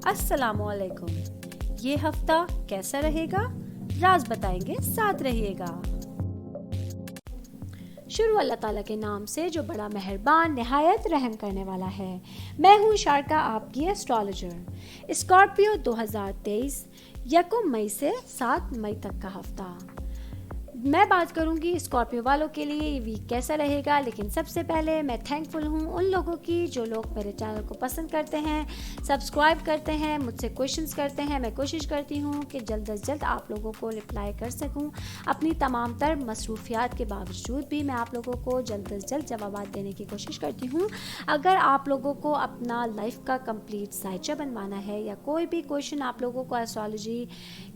السلام علیکم. یہ ہفتہ کیسا رہے گا؟ راز بتائیں گے، ساتھ رہیے گا. شروع اللہ تعالیٰ کے نام سے جو بڑا مہربان نہایت رحم کرنے والا ہے. میں ہوں شارکا، آپ کی ایسٹرالوجر. اسکارپیو 2023 1 مئی سے 7 مئی تک کا ہفتہ. میں بات کروں گی اسکارپیو والوں کے لیے یہ ویک کیسا رہے گا، لیکن سب سے پہلے میں تھینکفل ہوں ان لوگوں کی جو لوگ میرے چینل کو پسند کرتے ہیں، سبسکرائب کرتے ہیں، مجھ سے کویشچنس کرتے ہیں. میں کوشش کرتی ہوں کہ جلد از جلد آپ لوگوں کو رپلائی کر سکوں. اپنی تمام تر مصروفیات کے باوجود بھی میں آپ لوگوں کو جلد از جلد جوابات دینے کی کوشش کرتی ہوں. اگر آپ لوگوں کو اپنا لائف کا کمپلیٹ سائچہ بنوانا ہے یا کوئی بھی کویشچن آپ لوگوں کو ایسٹرالوجی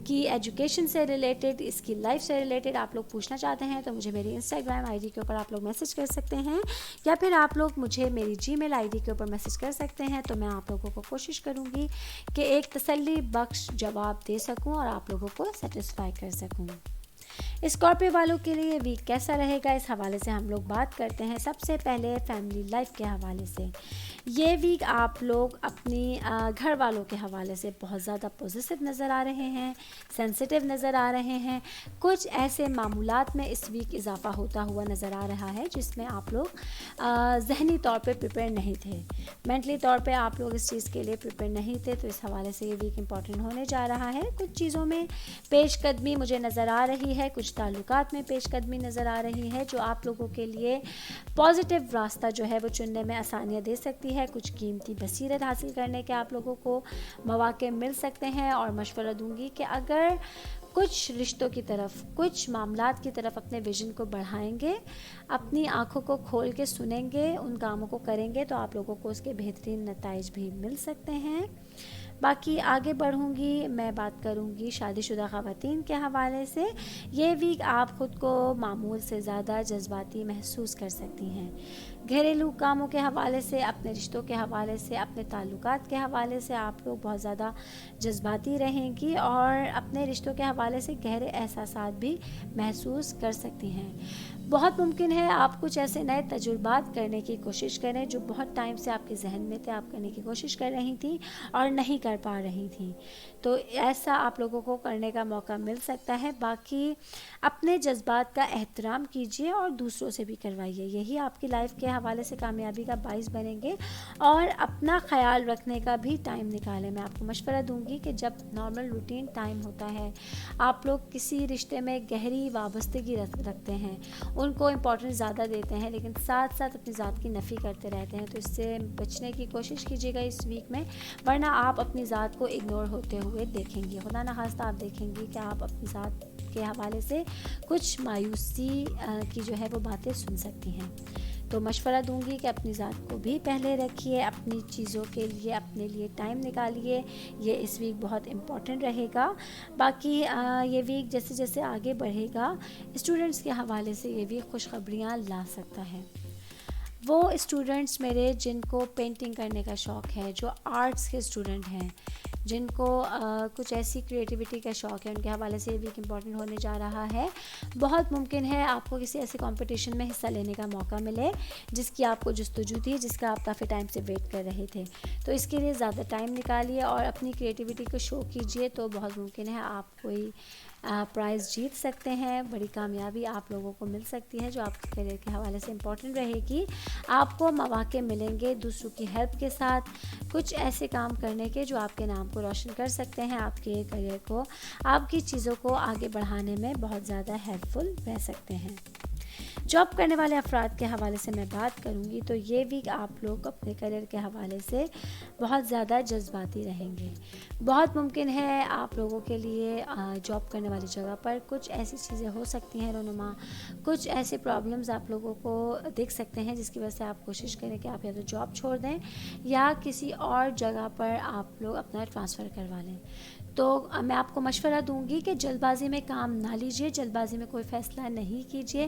کی ایجوکیشن سے ریلیٹڈ، اس کی لائف سے ریلیٹڈ آپ لوگ پوچھنا چاہتے ہیں تو مجھے میری انسٹاگرام آئی ڈی کے اوپر آپ لوگ میسج کر سکتے ہیں، یا پھر آپ لوگ مجھے میری جی میل آئی ڈی کے اوپر میسج کر سکتے ہیں. تو میں آپ لوگوں کو کوشش کروں گی کہ ایک تسلی بخش جواب دے سکوں اور آپ لوگوں کو سیٹسفائی کر سکوں. اسکارپیو والوں کے لیے ویک کیسا رہے گا، اس حوالے سے ہم لوگ بات کرتے ہیں. سب سے پہلے فیملی لائف کے حوالے سے یہ ویک آپ لوگ اپنی گھر والوں کے حوالے سے بہت زیادہ پوزیٹیو نظر آ رہے ہیں، سینسیٹیو نظر آ رہے ہیں. کچھ ایسے معمولات میں اس ویک اضافہ ہوتا ہوا نظر آ رہا ہے جس میں آپ لوگ ذہنی طور پہ پریپیئر نہیں تھے، مینٹلی طور پہ آپ لوگ اس چیز کے لیے پریپیئر نہیں تھے. تو اس حوالے سے یہ ویک امپورٹنٹ ہونے جا رہا ہے. کچھ چیزوں میں پیش قدمی مجھے نظر آ رہی ہے، کچھ تعلقات میں پیش قدمی نظر آ رہی ہے جو آپ لوگوں کے لیے پازیٹیو راستہ جو ہے وہ چننے میں آسانیاں دے سکتی ہے. کچھ قیمتی بصیرت حاصل کرنے کے آپ لوگوں کو مواقع مل سکتے ہیں. اور مشورہ دوں گی کہ اگر کچھ رشتوں کی طرف، کچھ معاملات کی طرف اپنے ویژن کو بڑھائیں گے، اپنی آنکھوں کو کھول کے سنیں گے، ان کاموں کو کریں گے تو آپ لوگوں کو اس کے بہترین نتائج بھی مل سکتے ہیں. باقی آگے بڑھوں گی، میں بات کروں گی شادی شدہ خواتین کے حوالے سے. یہ ویک آپ خود کو معمول سے زیادہ جذباتی محسوس کر سکتی ہیں. گھریلو کاموں کے حوالے سے، اپنے رشتوں کے حوالے سے، اپنے تعلقات کے حوالے سے آپ لوگ بہت زیادہ جذباتی رہیں گی اور اپنے رشتوں کے حوالے سے گہرے احساسات بھی محسوس کر سکتی ہیں. بہت ممکن ہے آپ کچھ ایسے نئے تجربات کرنے کی کوشش کریں جو بہت ٹائم سے آپ کے ذہن میں تھے، آپ کرنے کی کوشش کر رہی تھیں اور نہیں کر پا رہی تھیں. تو ایسا آپ لوگوں کو کرنے کا موقع مل سکتا ہے. باقی اپنے جذبات کا احترام کیجیے اور دوسروں سے بھی کروائیے، یہی آپ کی لائف کے حوالے سے کامیابی کا باعث بنیں گے. اور اپنا خیال رکھنے کا بھی ٹائم نکالیں. میں آپ کو مشورہ دوں گی کہ جب نارمل روٹین ٹائم ہوتا ہے، آپ لوگ کسی رشتے میں گہری وابستگی رکھتے ہیں، ان کو امپورٹنس زیادہ دیتے ہیں، لیکن ساتھ ساتھ اپنی ذات کی نفی کرتے رہتے ہیں. تو اس سے بچنے کی کوشش کیجیے گا اس ویک میں، ورنہ آپ اپنی ذات کو اگنور ہوتے ہوئے دیکھیں گی. خدا نخواستہ آپ دیکھیں گی کہ آپ اپنی ذات کے حوالے سے کچھ مایوسی کی جو ہے وہ باتیں سن سکتی ہیں. تو مشورہ دوں گی کہ اپنی ذات کو بھی پہلے رکھیے، اپنی چیزوں کے لیے اپنے لیے ٹائم نکالیے. یہ اس ویک بہت امپورٹنٹ رہے گا. باقی یہ ویک جیسے جیسے آگے بڑھے گا، اسٹوڈنٹس کے حوالے سے یہ ویک خوشخبریاں لا سکتا ہے. وہ اسٹوڈنٹس میرے جن کو پینٹنگ کرنے کا شوق ہے، جو آرٹس کے اسٹوڈنٹ ہیں، جن کو کچھ ایسی کریٹیوٹی کا شوق ہے، ان کے حوالے سے یہ ویک امپورٹنٹ ہونے جا رہا ہے. بہت ممکن ہے آپ کو کسی ایسے کمپٹیشن میں حصہ لینے کا موقع ملے جس کی آپ کو جستجو تھی، جس کا آپ کافی ٹائم سے ویٹ کر رہے تھے. تو اس کے لیے زیادہ ٹائم نکالیے اور اپنی کریٹیوٹی کو شو کیجیے. تو بہت ممکن ہے آپ کوئی پرائز جیت سکتے ہیں. بڑی کامیابی آپ لوگوں کو مل سکتی ہے جو آپ کے کیریئر کے حوالے سے امپورٹنٹ رہے گی. آپ کو مواقع ملیں گے دوسروں کی ہیلپ کے ساتھ کچھ ایسے کام کرنے کے جو آپ کے نام کو روشن کر سکتے ہیں، آپ کے کیریئر کو، آپ کی چیزوں کو آگے بڑھانے میں بہت زیادہ ہیلپ فل رہ سکتے ہیں. جاب کرنے والے افراد کے حوالے سے میں بات کروں گی تو یہ ویک آپ لوگ اپنے کیریئر کے حوالے سے بہت زیادہ جذباتی رہیں گے. بہت ممکن ہے آپ لوگوں کے لیے جاب کرنے والی جگہ پر کچھ ایسی چیزیں ہو سکتی ہیں رونما، کچھ ایسے پرابلمز آپ لوگوں کو دیکھ سکتے ہیں جس کی وجہ سے آپ کوشش کریں کہ آپ یا تو جاب چھوڑ دیں یا کسی اور جگہ پر آپ لوگ اپنا ٹرانسفر کروا لیں. تو میں آپ کو مشورہ دوں گی کہ جلد بازی میں کام نہ لیجیے، جلد بازی میں کوئی فیصلہ نہیں کیجیے.